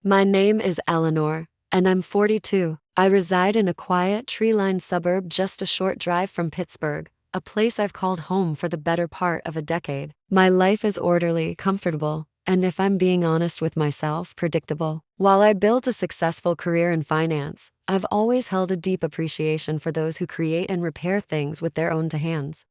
My name is Eleanor, and I'm 42. I reside in a quiet, tree-lined suburb just a short drive from Pittsburgh, a place I've called home for the better part of a decade. My life is orderly, comfortable, and if I'm being honest with myself, predictable. While I built a successful career in finance, I've always held a deep appreciation for those who create and repair things with their own two hands.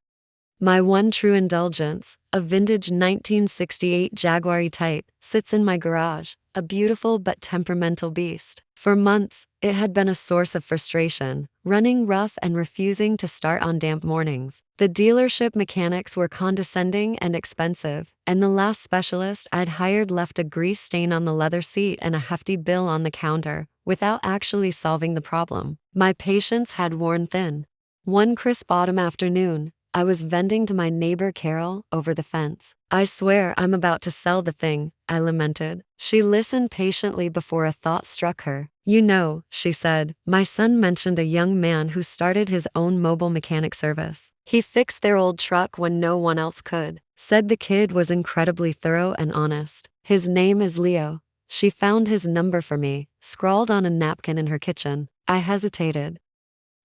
My one true indulgence, a vintage 1968 Jaguar E-Type, sits in my garage, a beautiful but temperamental beast. For months, it had been a source of frustration, running rough and refusing to start on damp mornings. The dealership mechanics were condescending and expensive, and the last specialist I'd hired left a grease stain on the leather seat and a hefty bill on the counter, without actually solving the problem. My patience had worn thin. One crisp autumn afternoon, I was venting to my neighbor Carol over the fence. "I swear I'm about to sell the thing," I lamented. She listened patiently before a thought struck her. "You know," she said, "my son mentioned a young man who started his own mobile mechanic service. He fixed their old truck when no one else could. Said the kid was incredibly thorough and honest. His name is Leo." She found his number for me, scrawled on a napkin in her kitchen. I hesitated.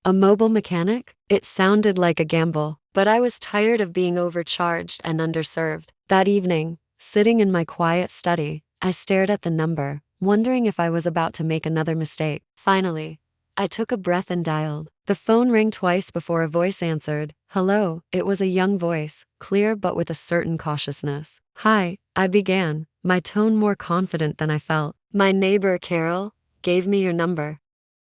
A mobile mechanic? It sounded like a gamble, but I was tired of being overcharged and underserved. That evening, sitting in my quiet study, I stared at the number, wondering if I was about to make another mistake. Finally, I took a breath and dialed. The phone rang twice before a voice answered. "Hello," it was a young voice, clear but with a certain cautiousness. "Hi," I began, my tone more confident than I felt. "My neighbor Carol gave me your number.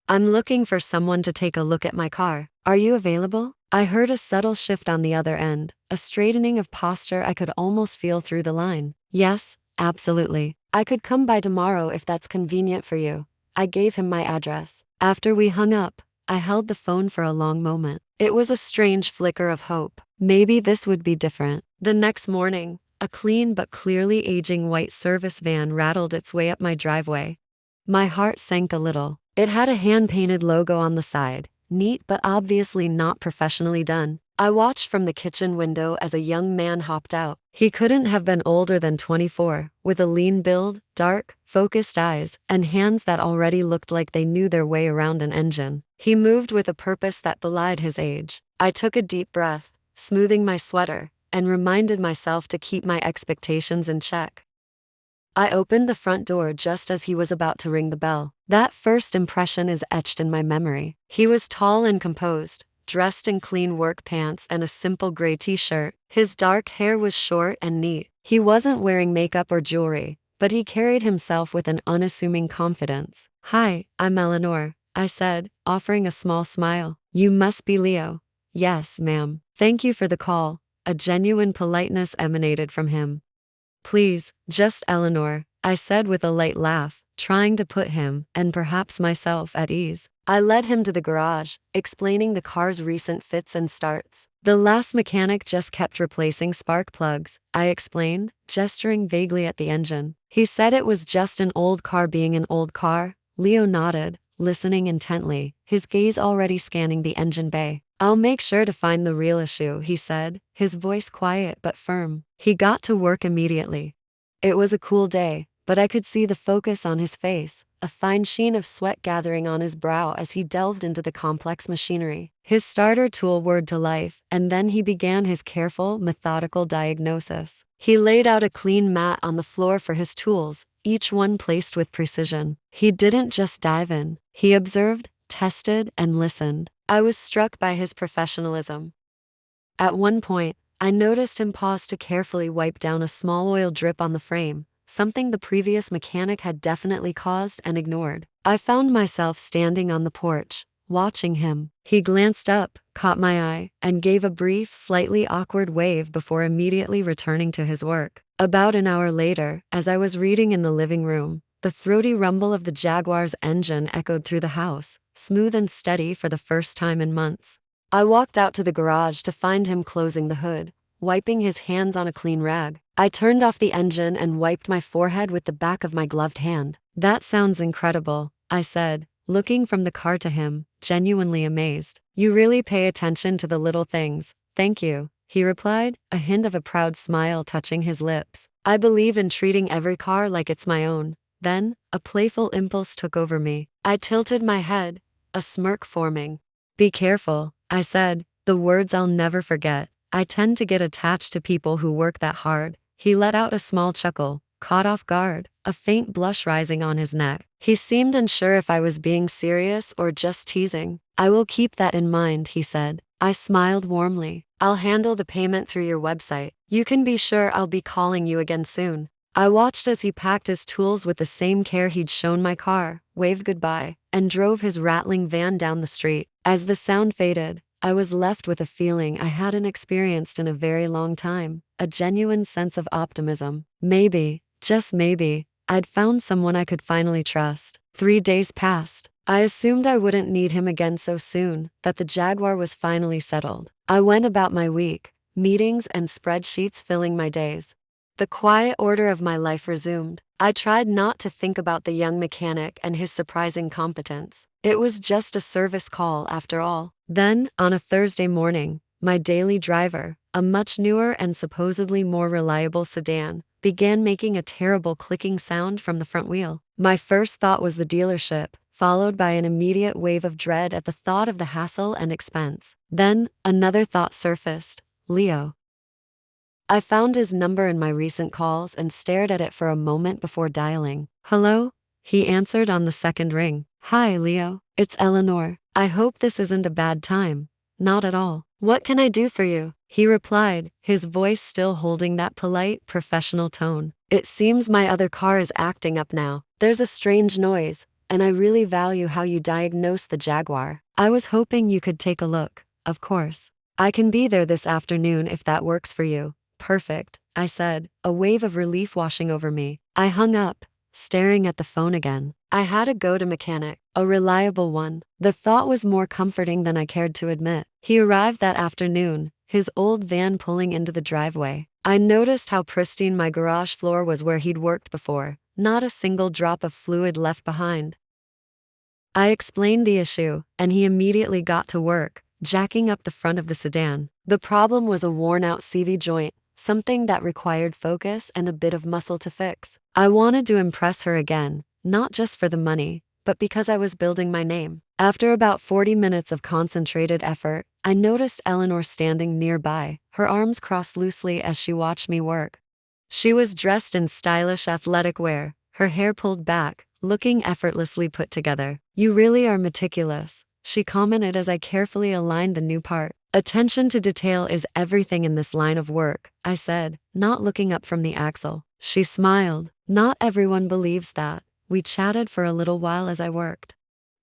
I'm looking for someone to take a look at my car. Are you available?" I heard a subtle shift on the other end, a straightening of posture I could almost feel through the line. "Yes, absolutely. I could come by tomorrow if that's convenient for you." I gave him my address. After we hung up, I held the phone for a long moment. It was a strange flicker of hope. Maybe this would be different. The next morning, a clean but clearly aging white service van rattled its way up my driveway. My heart sank a little. It had a hand-painted logo on the side, neat but obviously not professionally done. I watched from the kitchen window as a young man hopped out. He couldn't have been older than 24, with a lean build, dark, focused eyes, and hands that already looked like they knew their way around an engine. He moved with a purpose that belied his age. I took a deep breath, smoothing my sweater, and reminded myself to keep my expectations in check. I opened the front door just as he was about to ring the bell. That first impression is etched in my memory. He was tall and composed, dressed in clean work pants and a simple gray t-shirt. His dark hair was short and neat. He wasn't wearing makeup or jewelry, but he carried himself with an unassuming confidence. "Hi, I'm Eleanor," I said, offering a small smile. "You must be Leo." "Yes, ma'am. Thank you for the call." A genuine politeness emanated from him. "Please, just Eleanor," I said with a light laugh, trying to put him, and perhaps myself, at ease. I led him to the garage, explaining the car's recent fits and starts. "The last mechanic just kept replacing spark plugs," I explained, gesturing vaguely at the engine. "He said it was just an old car being an old car." Leo nodded, listening intently, his gaze already scanning the engine bay. "I'll make sure to find the real issue," he said, his voice quiet but firm. He got to work immediately. It was a cool day, but I could see the focus on his face, a fine sheen of sweat gathering on his brow as he delved into the complex machinery. His starter tool whirred to life, and then he began his careful, methodical diagnosis. He laid out a clean mat on the floor for his tools, each one placed with precision. He didn't just dive in. He observed, tested, and listened. I was struck by his professionalism. At one point, I noticed him pause to carefully wipe down a small oil drip on the frame, something the previous mechanic had definitely caused and ignored. I found myself standing on the porch, watching him. He glanced up, caught my eye, and gave a brief, slightly awkward wave before immediately returning to his work. About an hour later, as I was reading in the living room, the throaty rumble of the Jaguar's engine echoed through the house, smooth and steady for the first time in months. I walked out to the garage to find him closing the hood, wiping his hands on a clean rag. I turned off the engine and wiped my forehead with the back of my gloved hand. "That sounds incredible," I said, looking from the car to him, genuinely amazed. "You really pay attention to the little things." "Thank you," he replied, a hint of a proud smile touching his lips. "I believe in treating every car like it's my own." Then, a playful impulse took over me. I tilted my head, a smirk forming. Be careful, I said, the words I'll never forget. I tend to get attached to people who work that hard. He let out a small chuckle, caught off guard, a faint blush rising on his neck. He seemed unsure if I was being serious or just teasing. I will keep that in mind, he said. I smiled warmly. I'll handle the payment through your website. You can be sure I'll be calling you again soon. I watched as he packed his tools with the same care he'd shown my car, waved goodbye, and drove his rattling van down the street. As the sound faded, I was left with a feeling I hadn't experienced in a very long time, a genuine sense of optimism. Maybe, just maybe, I'd found someone I could finally trust. 3 days passed. I assumed I wouldn't need him again so soon, that the Jaguar was finally settled. I went about my week, meetings and spreadsheets filling my days. The quiet order of my life resumed. I tried not to think about the young mechanic and his surprising competence. It was just a service call after all. Then, on a Thursday morning, my daily driver, a much newer and supposedly more reliable sedan, began making a terrible clicking sound from the front wheel. My first thought was the dealership, followed by an immediate wave of dread at the thought of the hassle and expense. Then, another thought surfaced. Leo. I found his number in my recent calls and stared at it for a moment before dialing. Hello? He answered on the second ring. Hi, Leo. It's Eleanor. I hope this isn't a bad time. Not at all. What can I do for you? He replied, his voice still holding that polite, professional tone. It seems my other car is acting up now. There's a strange noise, and I really value how you diagnosed the Jaguar. I was hoping you could take a look, of course. I can be there this afternoon if that works for you. Perfect, I said, a wave of relief washing over me. I hung up, staring at the phone again. I had a go-to mechanic, a reliable one. The thought was more comforting than I cared to admit. He arrived that afternoon, his old van pulling into the driveway. I noticed how pristine my garage floor was where he'd worked before, not a single drop of fluid left behind. I explained the issue, and he immediately got to work, jacking up the front of the sedan. The problem was a worn-out CV joint, something that required focus and a bit of muscle to fix. I wanted to impress her again, not just for the money, but because I was building my name. After about 40 minutes of concentrated effort, I noticed Eleanor standing nearby, her arms crossed loosely as she watched me work. She was dressed in stylish athletic wear, her hair pulled back, looking effortlessly put together. You really are meticulous, she commented as I carefully aligned the new part. Attention to detail is everything in this line of work, I said, not looking up from the axle. She smiled. Not everyone believes that. We chatted for a little while as I worked.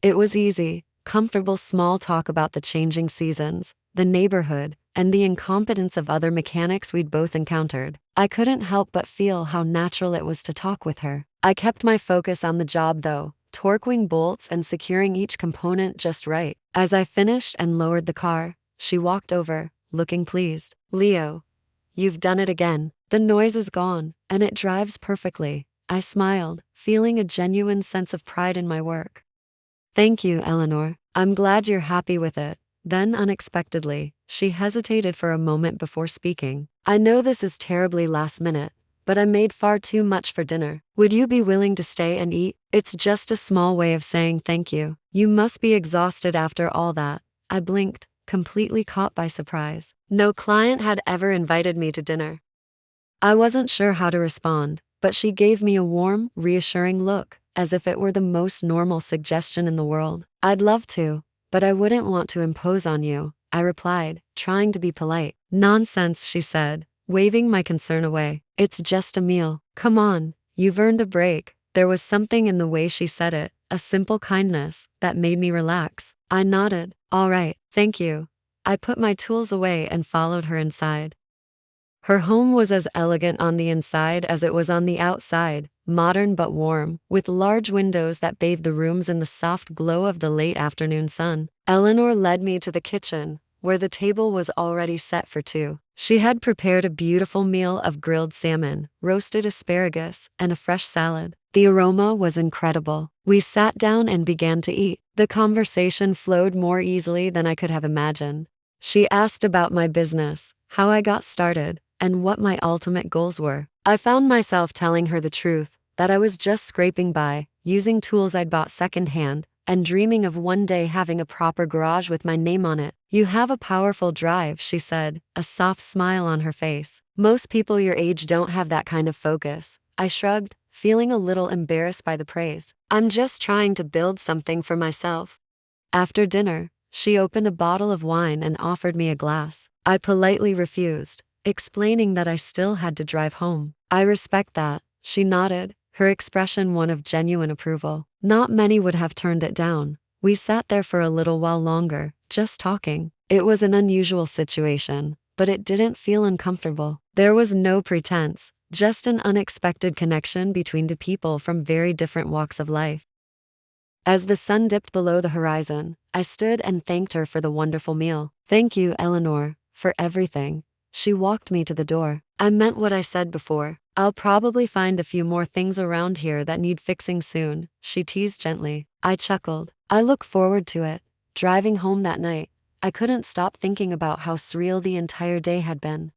It was easy, comfortable small talk about the changing seasons, the neighborhood, and the incompetence of other mechanics we'd both encountered. I couldn't help but feel how natural it was to talk with her. I kept my focus on the job though, torquing bolts and securing each component just right. As I finished and lowered the car, she walked over, looking pleased. Leo, you've done it again. The noise is gone, and it drives perfectly. I smiled, feeling a genuine sense of pride in my work. Thank you, Eleanor. I'm glad you're happy with it. Then unexpectedly, she hesitated for a moment before speaking. I know this is terribly last minute, but I made far too much for dinner. Would you be willing to stay and eat? It's just a small way of saying thank you. You must be exhausted after all that. I blinked, completely caught by surprise. No client had ever invited me to dinner. I wasn't sure how to respond, but she gave me a warm, reassuring look, as if it were the most normal suggestion in the world. I'd love to, but I wouldn't want to impose on you, I replied, trying to be polite. Nonsense, she said, waving my concern away. It's just a meal. Come on, you've earned a break. There was something in the way she said it, a simple kindness, that made me relax. I nodded. All right, thank you. I put my tools away and followed her inside. Her home was as elegant on the inside as it was on the outside, modern but warm, with large windows that bathed the rooms in the soft glow of the late afternoon sun. Eleanor led me to the kitchen, where the table was already set for two. She had prepared a beautiful meal of grilled salmon, roasted asparagus, and a fresh salad. The aroma was incredible. We sat down and began to eat. The conversation flowed more easily than I could have imagined. She asked about my business, how I got started, and what my ultimate goals were. I found myself telling her the truth, that I was just scraping by, using tools I'd bought secondhand, and dreaming of one day having a proper garage with my name on it. You have a powerful drive, she said, a soft smile on her face. Most people your age don't have that kind of focus. I shrugged, feeling a little embarrassed by the praise. I'm just trying to build something for myself. After dinner, she opened a bottle of wine and offered me a glass. I politely refused, explaining that I still had to drive home. I respect that, she nodded, her expression one of genuine approval. Not many would have turned it down. We sat there for a little while longer, just talking. It was an unusual situation, but it didn't feel uncomfortable. There was no pretense, just an unexpected connection between two people from very different walks of life. As the sun dipped below the horizon, I stood and thanked her for the wonderful meal. Thank you, Eleanor, for everything. She walked me to the door. I meant what I said before. I'll probably find a few more things around here that need fixing soon, she teased gently. I chuckled. I look forward to it. Driving home that night, I couldn't stop thinking about how surreal the entire day had been.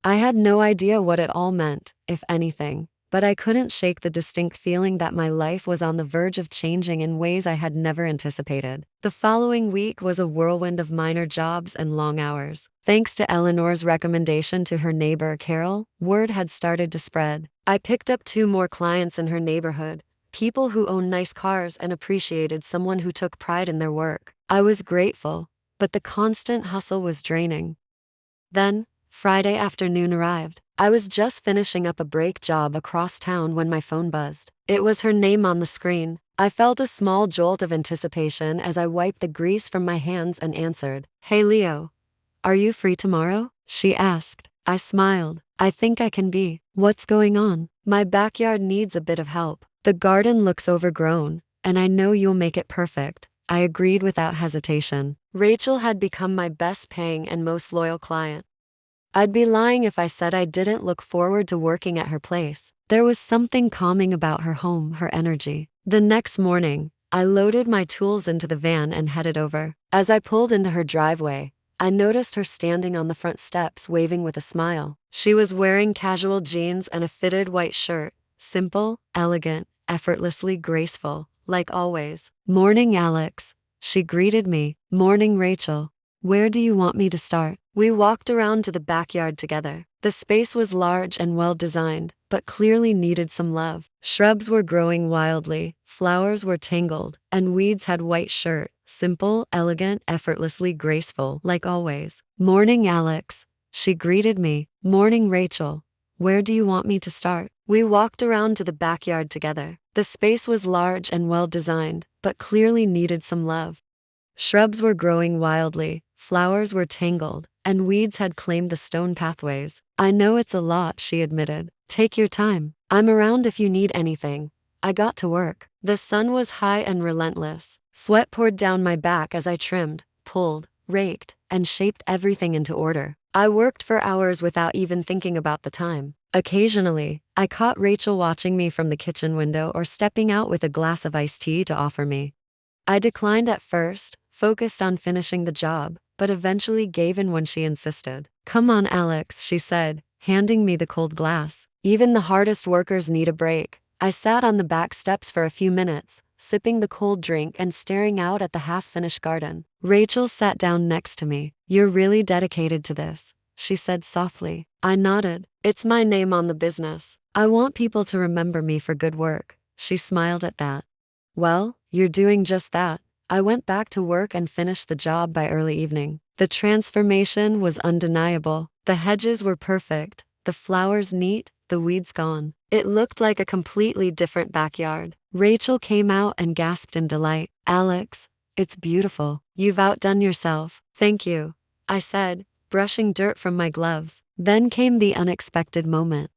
I had no idea what it all meant, if anything, but I couldn't shake the distinct feeling that my life was on the verge of changing in ways I had never anticipated. The following week was a whirlwind of minor jobs and long hours. Thanks to Eleanor's recommendation to her neighbor, Carol, word had started to spread. I picked up 2 more clients in her neighborhood, people who owned nice cars and appreciated someone who took pride in their work. I was grateful, but the constant hustle was draining. Then, Friday afternoon arrived. I was just finishing up a brake job across town when my phone buzzed. It was her name on the screen. I felt a small jolt of anticipation as I wiped the grease from my hands and answered. Hey Leo, are you free tomorrow? She asked. I smiled. I think I can be. What's going on? My backyard needs a bit of help. The garden looks overgrown, and I know you'll make it perfect. I agreed without hesitation. Rachel had become my best paying and most loyal client. I'd be lying if I said I didn't look forward to working at her place. There was something calming about her home, her energy. The next morning, I loaded my tools into the van and headed over. As I pulled into her driveway, I noticed her standing on the front steps waving with a smile. She was wearing casual jeans and a fitted white shirt, simple, elegant, effortlessly graceful, like always. Morning, Alex, she greeted me. Morning, Rachel. Where do you want me to start? We walked around to the backyard together. The space was large and well designed, but clearly needed some love. Shrubs were growing wildly, flowers were tangled, and weeds had white shirt, simple, elegant, effortlessly graceful, like always. Morning, Alex, she greeted me. Morning, Rachel. Where do you want me to start? We walked around to the backyard together. The space was large and well designed, but clearly needed some love. Shrubs were growing wildly, flowers were tangled, and weeds had claimed the stone pathways. I know it's a lot, she admitted. Take your time. I'm around if you need anything. I got to work. The sun was high and relentless. Sweat poured down my back as I trimmed, pulled, raked, and shaped everything into order. I worked for hours without even thinking about the time. Occasionally, I caught Rachel watching me from the kitchen window or stepping out with a glass of iced tea to offer me. I declined at first, focused on finishing the job, but eventually gave in when she insisted. Come on, Alex, she said, handing me the cold glass. Even the hardest workers need a break. I sat on the back steps for a few minutes, sipping the cold drink and staring out at the half-finished garden. Rachel sat down next to me. You're really dedicated to this, she said softly. I nodded. It's my name on the business. I want people to remember me for good work. She smiled at that. Well, you're doing just that. I went back to work and finished the job by early evening. The transformation was undeniable. The hedges were perfect, the flowers neat, the weeds gone. It looked like a completely different backyard. Rachel came out and gasped in delight. Alex, it's beautiful. You've outdone yourself. Thank you, I said, brushing dirt from my gloves. Then came the unexpected moment.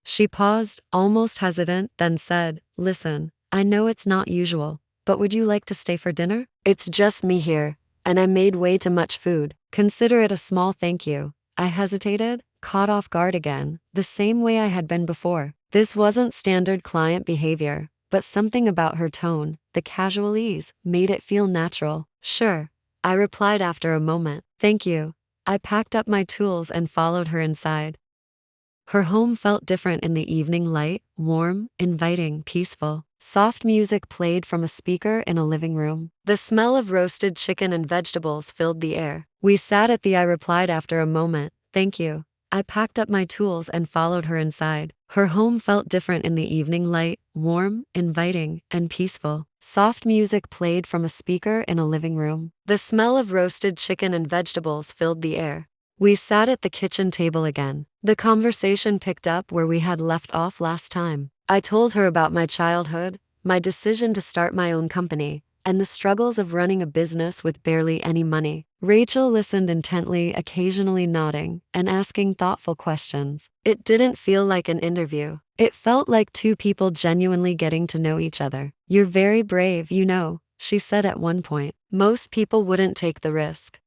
She paused, almost hesitant, then said, Listen, I know it's not usual, but would you like to stay for dinner? It's just me here, and I made way too much food. Consider it a small thank you. I hesitated, caught off guard again, the same way I had been before. This wasn't standard client behavior, but something about her tone, the casual ease, made it feel natural. Sure, I replied after a moment. Thank you. I packed up my tools and followed her inside. Her home felt different in the evening light, warm, inviting, peaceful. Soft music played from a speaker in a living room. The smell of roasted chicken and vegetables filled the air. We sat at the I replied after a moment, "Thank you." I packed up my tools and followed her inside. Her home felt different in the evening light, warm, inviting, and peaceful. Soft music played from a speaker in a living room. The smell of roasted chicken and vegetables filled the air. We sat at the kitchen table again. The conversation picked up where we had left off last time. I told her about my childhood, my decision to start my own company, and the struggles of running a business with barely any money. Rachel listened intently, occasionally nodding and asking thoughtful questions. It didn't feel like an interview. It felt like two people genuinely getting to know each other. "You're very brave, you know," she said at one point. "Most people wouldn't take the risk."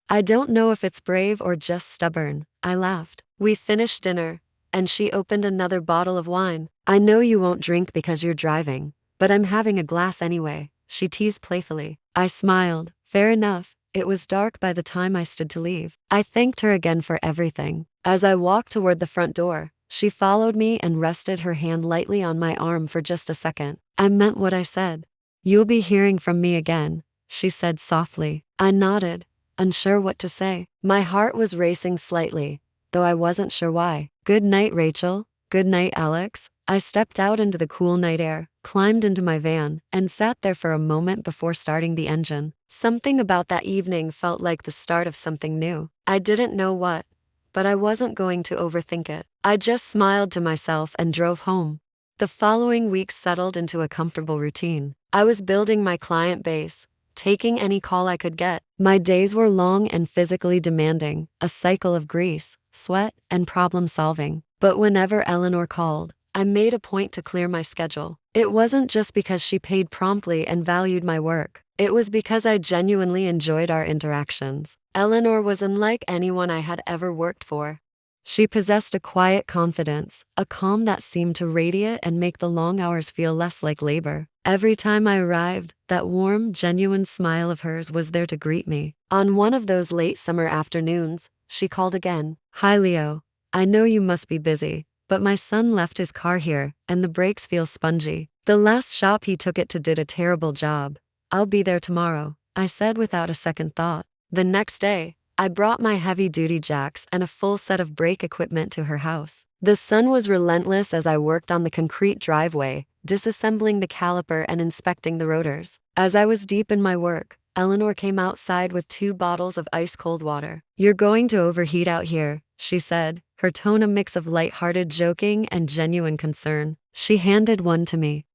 "I don't know if it's brave or just stubborn," I laughed. We finished dinner, and she opened another bottle of wine. "I know you won't drink because you're driving, but I'm having a glass anyway," she teased playfully. I smiled. Fair enough. It was dark by the time I stood to leave. I thanked her again for everything. As I walked toward the front door, she followed me and rested her hand lightly on my arm for just a second. I meant what I said. "You'll be hearing from me again," she said softly. I nodded, unsure what to say. My heart was racing slightly, though I wasn't sure why. "Good night, Rachel." "Good night, Alex." I stepped out into the cool night air, climbed into my van, and sat there for a moment before starting the engine. Something about that evening felt like the start of something new. I didn't know what, but I wasn't going to overthink it. I just smiled to myself and drove home. The following weeks settled into a comfortable routine. I was building my client base, taking any call I could get. My days were long and physically demanding, a cycle of grease, sweat, and problem solving. But whenever Eleanor called, I made a point to clear my schedule. It wasn't just because she paid promptly and valued my work. It was because I genuinely enjoyed our interactions. Eleanor was unlike anyone I had ever worked for. She possessed a quiet confidence, a calm that seemed to radiate and make the long hours feel less like labor. Every time I arrived, that warm, genuine smile of hers was there to greet me. On one of those late summer afternoons, she called again. "Hi, Leo. I know you must be busy, but my son left his car here, and the brakes feel spongy. The last shop he took it to did a terrible job. I'll be there tomorrow," I said without a second thought. The next day, I brought my heavy-duty jacks and a full set of brake equipment to her house. The sun was relentless as I worked on the concrete driveway, disassembling the caliper and inspecting the rotors. As I was deep in my work, Eleanor came outside with 2 bottles of ice-cold water. "You're going to overheat out here," she said, her tone a mix of light-hearted joking and genuine concern. She handed one to me.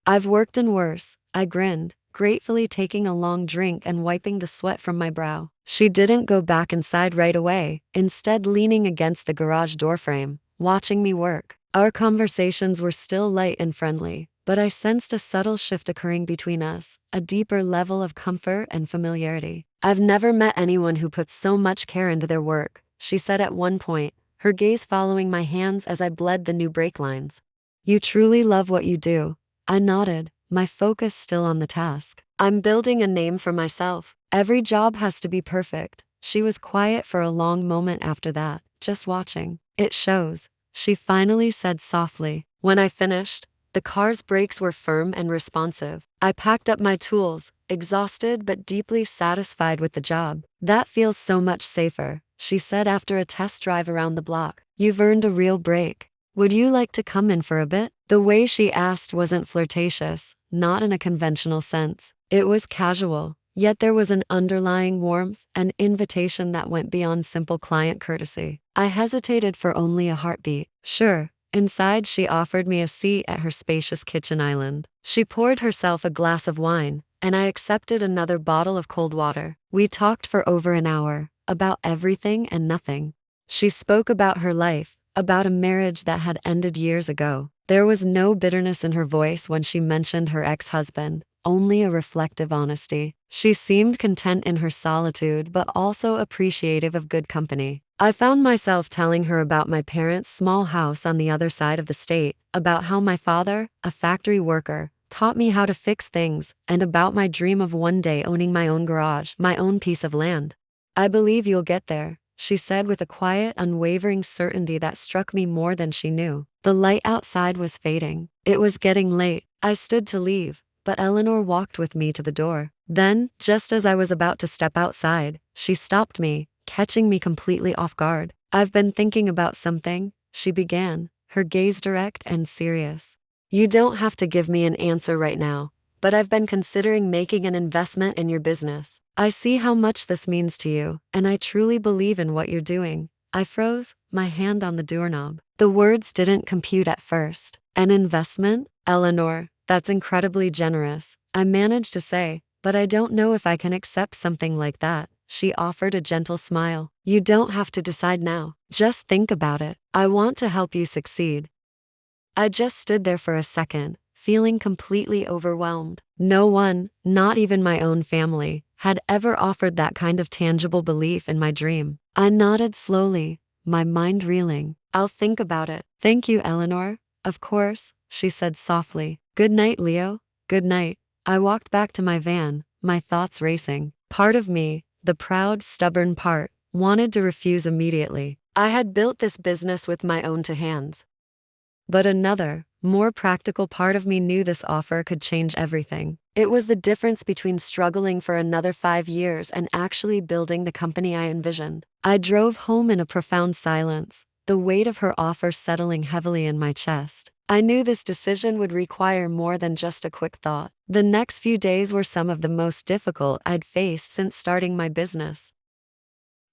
"I've worked in worse," I grinned, gratefully taking a long drink and wiping the sweat from my brow. She didn't go back inside right away, instead leaning against the garage doorframe, watching me work. Our conversations were still light and friendly, but I sensed a subtle shift occurring between us, a deeper level of comfort and familiarity. "I've never met anyone who puts so much care into their work," she said at one point, her gaze following my hands as I bled the new brake lines. "You truly love what you do." I nodded, my focus still on the task. "I'm building a name for myself. Every job has to be perfect." She was quiet for a long moment after that, just watching. "It shows," she finally said softly. When I finished, the car's brakes were firm and responsive. I packed up my tools, exhausted but deeply satisfied with the job. "That feels so much safer," she said after a test drive around the block. "You've earned a real break. Would you like to come in for a bit?" The way she asked wasn't flirtatious, not in a conventional sense. It was casual, yet there was an underlying warmth, an invitation that went beyond simple client courtesy. I hesitated for only a heartbeat. "Sure." Inside, she offered me a seat at her spacious kitchen island. She poured herself a glass of wine, and I accepted another bottle of cold water. We talked for over an hour, about everything and nothing. She spoke about her life, about a marriage that had ended years ago. There was no bitterness in her voice when she mentioned her ex-husband, only a reflective honesty. She seemed content in her solitude but also appreciative of good company. I found myself telling her about my parents' small house on the other side of the state, about how my father, a factory worker, taught me how to fix things, and about my dream of one day owning my own garage, my own piece of land. "I believe you'll get there," she said with a quiet, unwavering certainty that struck me more than she knew. The light outside was fading. It was getting late. I stood to leave, but Eleanor walked with me to the door. Then, just as I was about to step outside, she stopped me, catching me completely off guard. "I've been thinking about something," she began, her gaze direct and serious. "You don't have to give me an answer right now, but I've been considering making an investment in your business. I see how much this means to you, and I truly believe in what you're doing." I froze, my hand on the doorknob. The words didn't compute at first. "An investment? Eleanor, that's incredibly generous," I managed to say, "but I don't know if I can accept something like that." She offered a gentle smile. "You don't have to decide now. Just think about it. I want to help you succeed." I just stood there for a second, feeling completely overwhelmed. No one, not even my own family, had ever offered that kind of tangible belief in my dream. I nodded slowly, my mind reeling. "I'll think about it." "Thank you, Eleanor." "Of course," she said softly. "Good night, Leo." "Good night." I walked back to my van, my thoughts racing. Part of me, the proud, stubborn part, wanted to refuse immediately. I had built this business with my own two hands. But another, more practical part of me knew this offer could change everything. It was the difference between struggling for another 5 years and actually building the company I envisioned. I drove home in a profound silence, the weight of her offer settling heavily in my chest. I knew this decision would require more than just a quick thought. The next few days were some of the most difficult I'd faced since starting my business.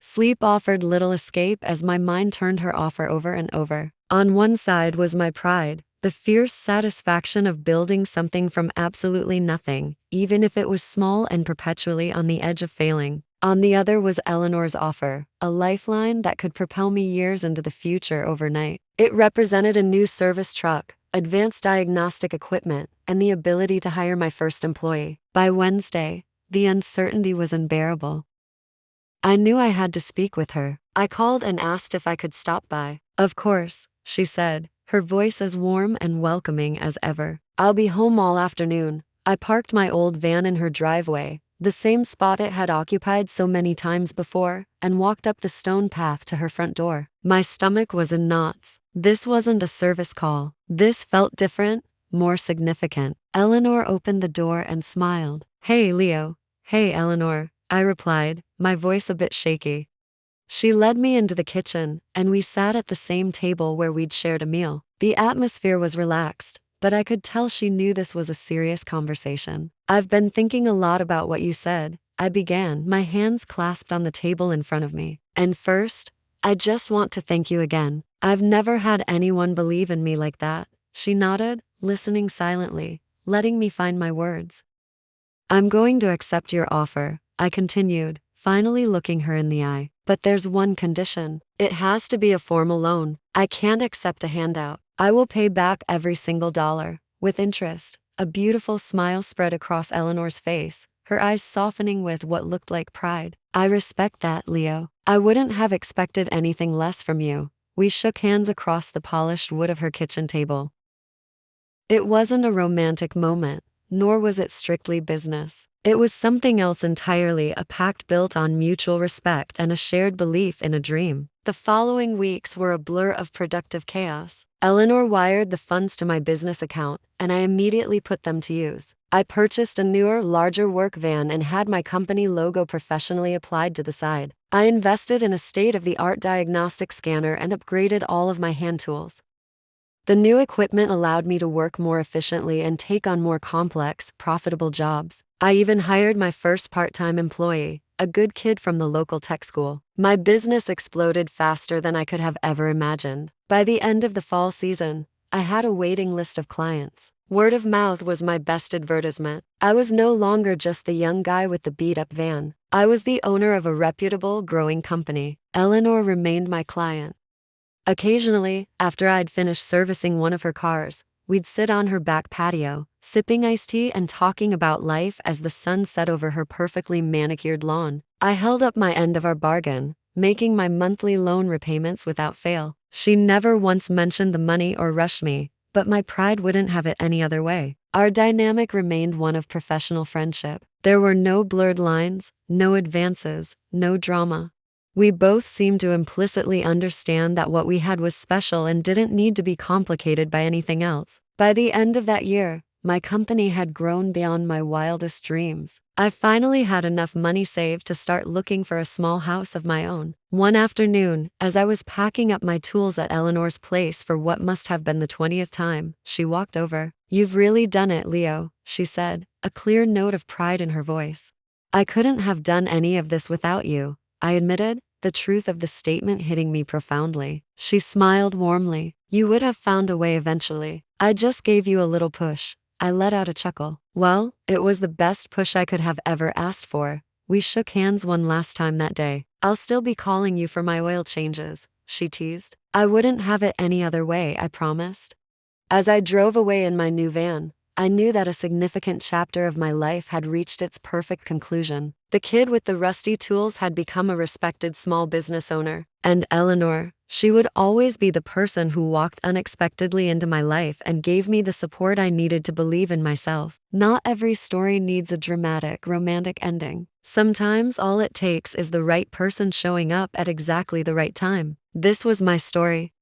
Sleep offered little escape as my mind turned her offer over and over. On one side was my pride, the fierce satisfaction of building something from absolutely nothing, even if it was small and perpetually on the edge of failing. On the other was Eleanor's offer, a lifeline that could propel me years into the future overnight. It represented a new service truck, advanced diagnostic equipment, and the ability to hire my first employee. By Wednesday, the uncertainty was unbearable. I knew I had to speak with her. I called and asked if I could stop by. "Of course," she said, her voice as warm and welcoming as ever. "I'll be home all afternoon." I parked my old van in her driveway, the same spot it had occupied so many times before, and walked up the stone path to her front door. My stomach was in knots. This wasn't a service call. This felt different, more significant. Eleanor opened the door and smiled. "Hey, Leo." "Hey, Eleanor," I replied, my voice a bit shaky. She led me into the kitchen, and we sat at the same table where we'd shared a meal. The atmosphere was relaxed, but I could tell she knew this was a serious conversation. "I've been thinking a lot about what you said," I began, my hands clasped on the table in front of me. "And first, I just want to thank you again. I've never had anyone believe in me like that." She nodded, listening silently, letting me find my words. "I'm going to accept your offer," I continued, finally looking her in the eye. "But there's one condition. It has to be a formal loan. I can't accept a handout. I will pay back every single dollar, with interest." A beautiful smile spread across Eleanor's face, her eyes softening with what looked like pride. "I respect that, Leo. I wouldn't have expected anything less from you." We shook hands across the polished wood of her kitchen table. It wasn't a romantic moment, nor was it strictly business. It was something else entirely, a pact built on mutual respect and a shared belief in a dream. The following weeks were a blur of productive chaos. Eleanor wired the funds to my business account, and I immediately put them to use. I purchased a newer, larger work van and had my company logo professionally applied to the side. I invested in a state-of-the-art diagnostic scanner and upgraded all of my hand tools. The new equipment allowed me to work more efficiently and take on more complex, profitable jobs. I even hired my first part-time employee, a good kid from the local tech school. My business exploded faster than I could have ever imagined. By the end of the fall season, I had a waiting list of clients. Word of mouth was my best advertisement. I was no longer just the young guy with the beat-up van. I was the owner of a reputable, growing company. Eleanor remained my client. Occasionally, after I'd finished servicing one of her cars, we'd sit on her back patio, sipping iced tea and talking about life as the sun set over her perfectly manicured lawn. I held up my end of our bargain, making my monthly loan repayments without fail. She never once mentioned the money or rushed me, but my pride wouldn't have it any other way. Our dynamic remained one of professional friendship. There were no blurred lines, no advances, no drama. We both seemed to implicitly understand that what we had was special and didn't need to be complicated by anything else. By the end of that year, my company had grown beyond my wildest dreams. I finally had enough money saved to start looking for a small house of my own. One afternoon, as I was packing up my tools at Eleanor's place for what must have been the 20th time, she walked over. "You've really done it, Leo," she said, a clear note of pride in her voice. "I couldn't have done any of this without you," I admitted, the truth of the statement hitting me profoundly. She smiled warmly. "You would have found a way eventually. I just gave you a little push." I let out a chuckle. Well, it was the best push I could have ever asked for. We shook hands one last time that day. "I'll still be calling you for my oil changes," she teased. "I wouldn't have it any other way, I promised." As I drove away in my new van, I knew that a significant chapter of my life had reached its perfect conclusion. The kid with the rusty tools had become a respected small business owner. And Eleanor, she would always be the person who walked unexpectedly into my life and gave me the support I needed to believe in myself. Not every story needs a dramatic, romantic ending. Sometimes all it takes is the right person showing up at exactly the right time. This was my story,